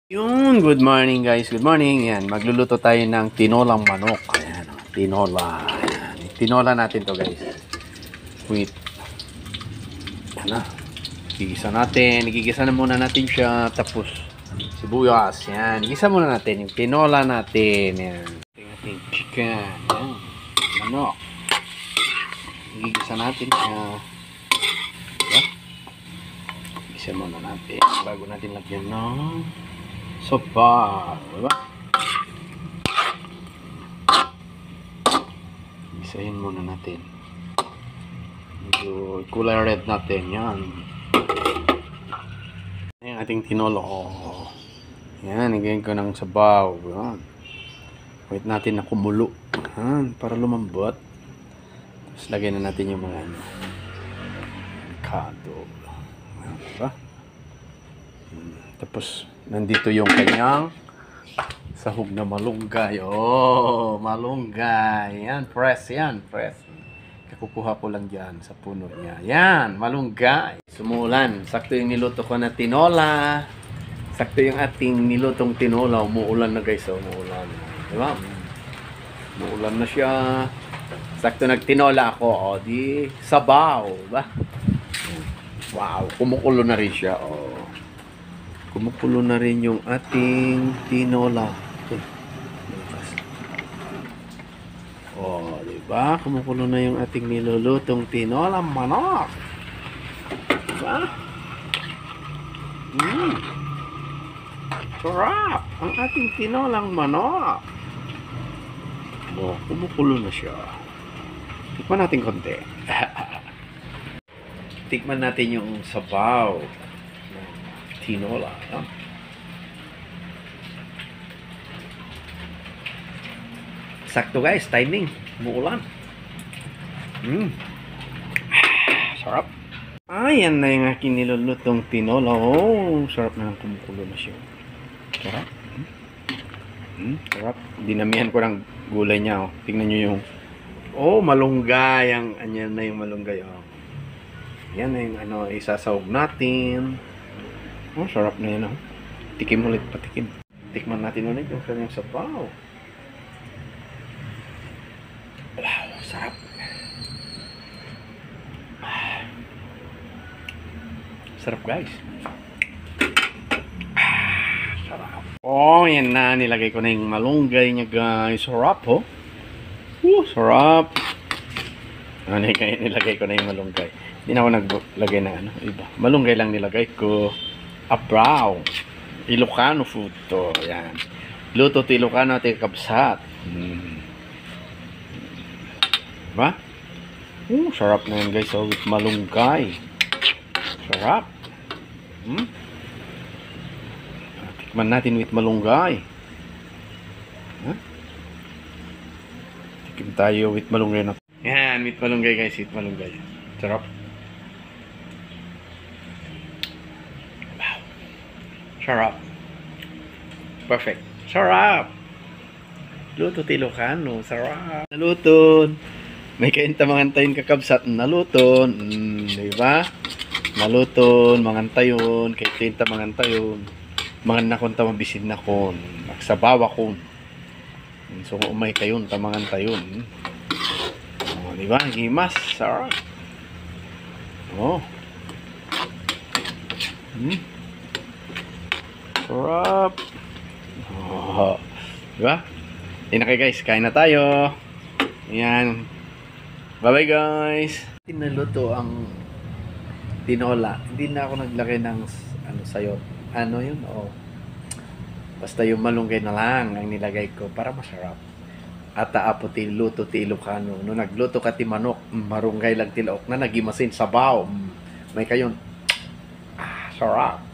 Good morning guys, good morning. Yan, magluluto tayo ng tinolang manok. Ayan, tinola. Ayan, tinola natin to guys. Wait. Ano? Igigisa na muna natin siya. Tapos, sibuyas. Yan, igisa muna natin yung tinola natin. Yan. Ating chicken. Yan. Manok. Igigisa natin siya. Diba? Igisa muna natin bago natin lagyan ng sopa, diba? Isahin muna natin. Medyo kulay red natin. Yan. Yan ating tinolo. Yan, igayin ko ng sabaw. Yan. Wait natin na kumulo. Yan, para lumambot. Tapos lagyan na natin yung mga kado. Yan, diba? Tapos, nandito yung kanyang sahog na malunggay. Oh, malunggay. Yan, press. Yan, press. Kakukuha ko lang dyan sa puno niya. Yan, malunggay. Sumulan. Sakto yung niluto ko na tinola. Sakto yung ating nilutong tinola. Umuulan na guys. Umuulan. Diba? Umuulan na siya. Sakto nagtinola ako. O, di sabaw. Diba? Wow, kumukulo na rin siya. Oh. Kumukulo na rin yung ating tinola. Oh, diba? Kumukulo na yung ating nilulutong tinola manok. Diba? Sarap! Ang ating tinolang manok. Oh, kumukulo na siya. Tikman natin konti. Tikman natin yung sabaw. Tinola. No? Sakto guys, timing. Umuulan. Sarap. Ayan na yung aking nilulutong tinola. Oh, sarap na ng kumukulo na siya. Sarap. Sarap. Dinamihan ko ng gulay niya. Oh. Tingnan nyo yung malunggay. Anyan na yung malunggay. Oh. Yan na yung isasawag natin. Oh, sarap na yan. Oh. Tikim ulit, patikim. Tikman natin ulit yung kanyang sabaw. Wow, sarap. Sarap guys. Sarap. Oh, yan na. Nilagay ko na yung malunggay niya guys. Sarap oh. Sarap. Nilagay ko na yung malunggay. Hindi na ako naglagay ng iba. Malunggay lang nilagay ko. Abraw. Ilocano food to. Yan. Luto to Ilocano at kabsat. Diba? Sarap na yan guys. So, with malunggay. Sarap. Tikman natin with malunggay. Tikim tayo with malunggay na. Yan, with malunggay guys. With malunggay. Sarap. Sarap. Perfect. Sarap. Luto ti Ilocano. Sarap. Naluton. May kaintamangan tayong kakabsat. Naluton. Diba? Naluton. Mangantayon. Kaintamangan tayon. Mangan nakon tamabisin nakon. Magsabawa kon. So, umay kayon. Tamangan tayon. Oh, diba? Himas. Sarap. Oh. Sarap. Oh, diba? Yan na kayo guys. Kain na tayo. Ayan. Bye-bye guys. Tinaluto ang tinola. Hindi na ako naglagay ng sayot. Ano yun? Oh. Basta yung malunggay na lang ang nilagay ko para masarap. Ata apo ti luto ti Ilocano. No nagluto ka ti manok, marunggay lang ti laok na nagimasin sabaw. May kayon. Sarap.